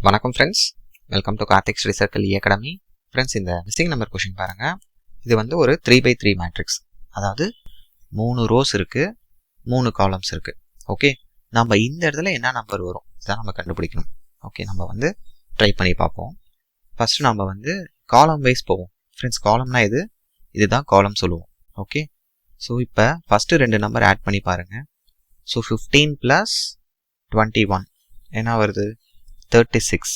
வணக்கம் friends, welcome to Karthiks ரிசர்க்கல் academy. Friends, இந்த மிஸ்ஸிங் நம்பர் கொஷின் பாருங்கள். இது வந்து ஒரு 3x3 மேட்ரிக்ஸ், அதாவது 3 ரோஸ் இருக்குது, 3 காலம்ஸ் இருக்குது. ஓகே, நம்ம இந்த இடத்துல என்ன நம்பர் வரும் இதான் நம்ம கண்டுபிடிக்கணும். ஓகே, நம்ம வந்து ட்ரை பண்ணி பார்ப்போம். ஃபஸ்ட்டு நம்ம வந்து காலம் வைஸ் போவோம். ஃப்ரெண்ட்ஸ், காலம்னா இதுதான் காலம் சொல்லுவோம். ஓகே, ஸோ இப்போ ஃபஸ்ட்டு 2 நம்பர் ஆட் பண்ணி பாருங்கள். ஸோ 15 + 21 என்ன வருது? 36.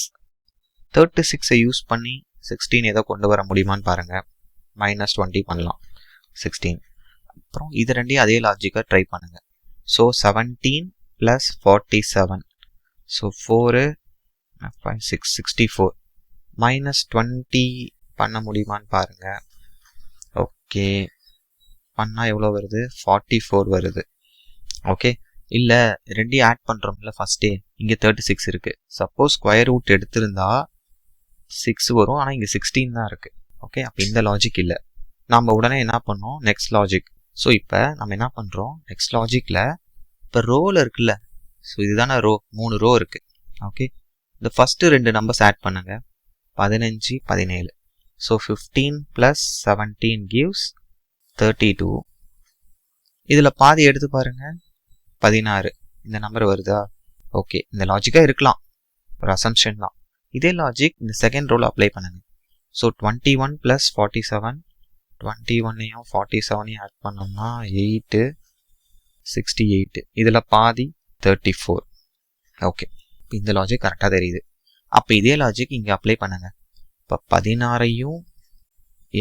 36 யூஸ் பண்ணி 16 ஏதோ கொண்டு வர முடியுமான்னு பாருங்கள். -20 பண்ணலாம் 16. அப்புறம் இது ரெண்டையும் அதே லாஜிக்காக ட்ரை பண்ணுங்கள். ஸோ 17 + 47. ஸோ 4 5 6 64. -20 பண்ண முடியுமான்னு பாருங்கள். ஓகே, பண்ணால் எவ்வளோ வருது? 44 வருது. ஓகே, இல்லை ரெண்டையும் ஆட் பண்ணுறோம்ல ஃபஸ்ட்டே, இங்கே 36 இருக்குது. சப்போஸ் ஸ்கொயர் ரூட் எடுத்திருந்தா 6 வரும், ஆனால் இங்கே 16 தான் இருக்குது. ஓகே, அப்போ இந்த லாஜிக் இல்லை. நம்ம உடனே என்ன பண்ணோம்? Next logic. ஸோ இப்போ நம்ம என்ன பண்ணுறோம்? நெக்ஸ்ட் லாஜிக்கில் இப்போ ரோவில் இருக்குல்ல, ஸோ இதுதானே ரோ, 3 ரோ இருக்குது. ஓகே, இந்த ஃபஸ்ட்டு 2 நம்பர்ஸ் ஆட் பண்ணுங்க. 15 17. So 15 + 17 gives 32. இதில் பாதி எடுத்து பாருங்கள், 16. இந்த நம்பர் வருதா? ஓகே, இந்த லாஜிக்காக இருக்கலாம், ஒரு அசம்ஷன் தான். இதே லாஜிக் இந்த செகண்ட் ரோல் அப்ளை பண்ணுங்க. ஸோ 21 + 47. 21ஐயும் 47ஐயும் ஆட் பண்ணோம்னா 8 68. இதில் பாதி 34. ஓகே, இப்போ இந்த லாஜிக் கரெக்டாக தெரியுது. அப்போ இதே லாஜிக் இங்கே அப்ளை பண்ணுங்க. இப்போ 16ஐயும்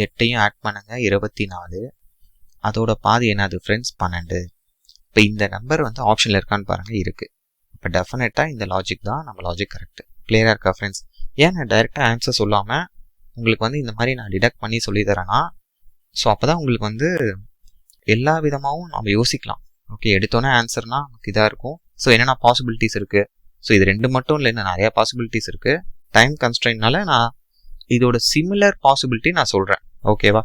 8ஐயும் ஆட் பண்ணுங்க, 24. அதோட பாதி என்னது ஃப்ரெண்ட்ஸ்? 12. இப்போ இந்த நம்பர் வந்து ஆப்ஷனில் இருக்கான்னு பாருங்கள், இருக்குது. இப்போ டெஃபினட்டாக இந்த லாஜிக் தான் நம்ம லாஜிக் கரெக்ட். கிளியராக இருக்கா ஃப்ரெண்ட்ஸ்? ஏன் நான் டைரெக்டாக ஆன்சர் சொல்லாமல் உங்களுக்கு வந்து இந்த மாதிரி நான் டிடக்ட் பண்ணி சொல்லித்தரேன்னா, ஸோ அப்போ தான் உங்களுக்கு வந்து எல்லா விதமாகவும் நம்ம யோசிக்கலாம். ஓகே, எடுத்தோன்னே ஆன்சர்னால் நமக்கு இதாக இருக்கும். ஸோ என்னென்ன பாசிபிலிட்டிஸ் இருக்குது? ஸோ இது 2 மட்டும் இல்லை, இன்னும் நிறையா பாசிபிலிட்டிஸ் இருக்குது. டைம் கன்ஸ்ட்ரெயின்னால நான் இதோட சிமிலர் பாசிபிலிட்டி நான் சொல்கிறேன். ஓகேவா?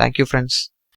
Thank you friends.